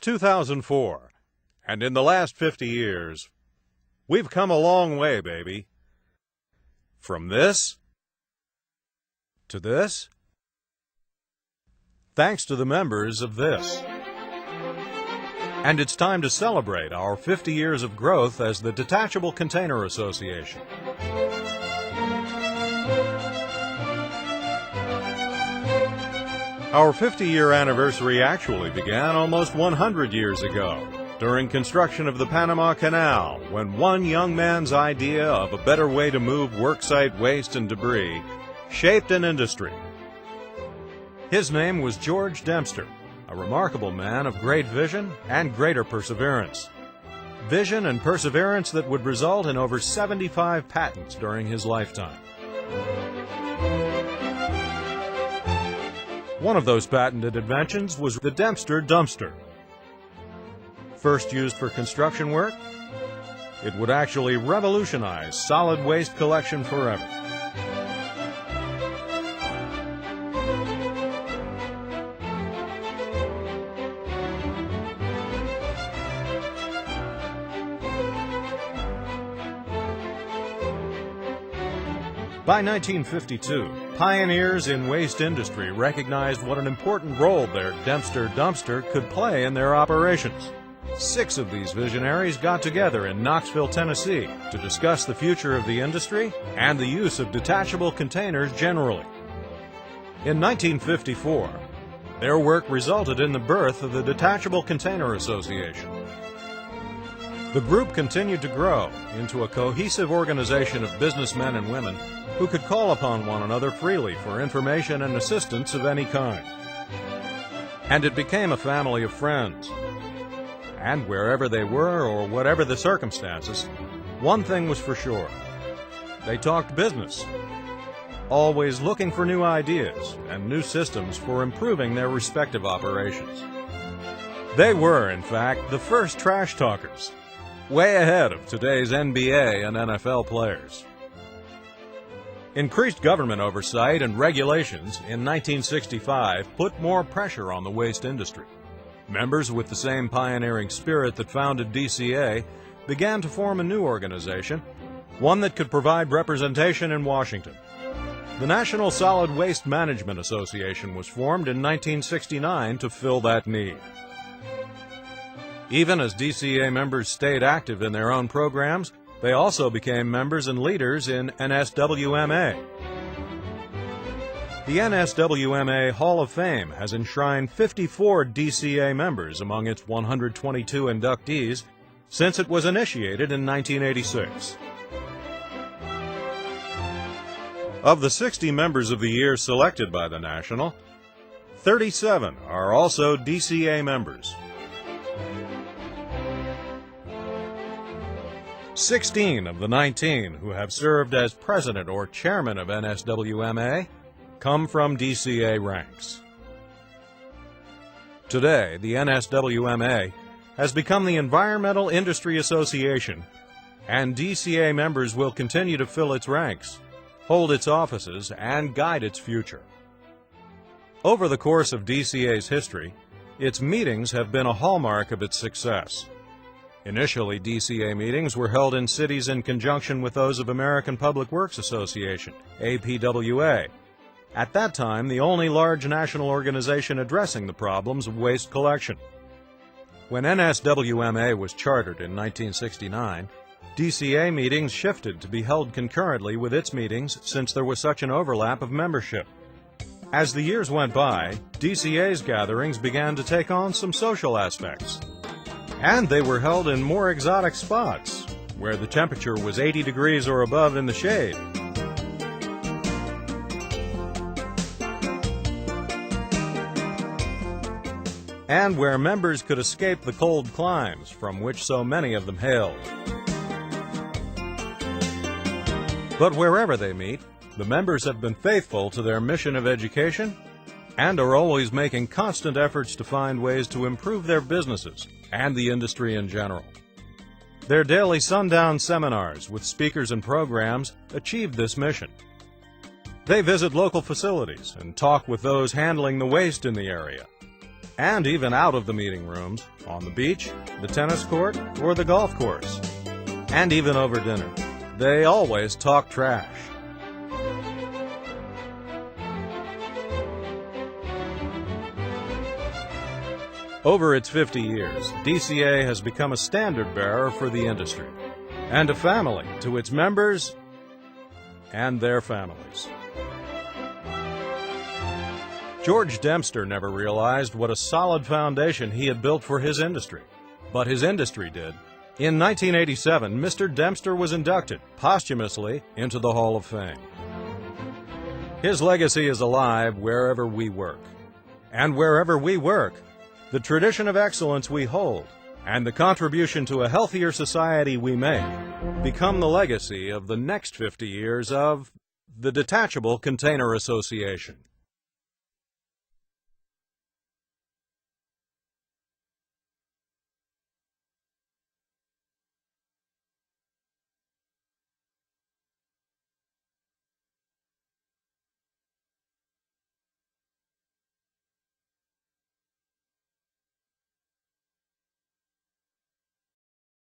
2004, and in the last 50 years, we've come a long way, baby. From this to this, thanks to the members of this. And it's time to celebrate our 50 years of growth as the Detachable Container Association. Our 50-year anniversary actually began almost 100 years ago, during construction of the Panama Canal, when one young man's idea of a better way to move worksite waste and debris shaped an industry. His name was George Dempster, a remarkable man of great vision and greater perseverance. Vision and perseverance that would result in over 75 patents during his lifetime. One of those patented inventions was the Dempster dumpster. First used for construction work, it would actually revolutionize solid waste collection forever. By 1952, pioneers in waste industry recognized what an important role their Dempster dumpster could play in their operations. 6 of these visionaries got together in Knoxville, Tennessee, to discuss the future of the industry and the use of detachable containers generally. In 1954, their work resulted in the birth of the Detachable Container Association. The group continued to grow into a cohesive organization of businessmen and women who could call upon one another freely for information and assistance of any kind. And it became a family of friends. And wherever they were or whatever the circumstances, one thing was for sure. They talked business, always looking for new ideas and new systems for improving their respective operations. They were, in fact, the first trash talkers, way ahead of today's NBA and NFL players. Increased government oversight and regulations in 1965 put more pressure on the waste industry. Members with the same pioneering spirit that founded DCA began to form a new organization, one that could provide representation in Washington. The National Solid Waste Management Association was formed in 1969 to fill that need. Even as DCA members stayed active in their own programs, they also became members and leaders in NSWMA. The NSWMA Hall of Fame has enshrined 54 DCA members among its 122 inductees since it was initiated in 1986. Of the 60 members of the year selected by the National, 37 are also DCA members. 16 of the 19 who have served as president or chairman of NSWMA come from DCA ranks. Today, the NSWMA has become the Environmental Industry Association, and DCA members will continue to fill its ranks, hold its offices, and guide its future. Over the course of DCA's history, its meetings have been a hallmark of its success. Initially, DCA meetings were held in cities in conjunction with those of American Public Works Association, APWA. At that time, the only large national organization addressing the problems of waste collection. When NSWMA was chartered in 1969, DCA meetings shifted to be held concurrently with its meetings since there was such an overlap of membership. As the years went by, DCA's gatherings began to take on some social aspects. And they were held in more exotic spots, where the temperature was 80 degrees or above in the shade. And where members could escape the cold climes from which so many of them hailed. But wherever they meet, the members have been faithful to their mission of education and are always making constant efforts to find ways to improve their businesses and the industry in general. Their daily sundown seminars with speakers and programs achieved this mission. They visit local facilities and talk with those handling the waste in the area. and even out of the meeting rooms, on the beach, the tennis court, or the golf course, and even over dinner. They always talk trash. Over its 50 years, DCA has become a standard bearer for the industry, and a family to its members and their families. George Dempster never realized what a solid foundation he had built for his industry, but his industry did. In 1987, Mr. Dempster was inducted posthumously into the Hall of Fame. His legacy is alive wherever we work. And wherever we work, the tradition of excellence we hold and the contribution to a healthier society we make become the legacy of the next 50 years of the Detachable Container Association.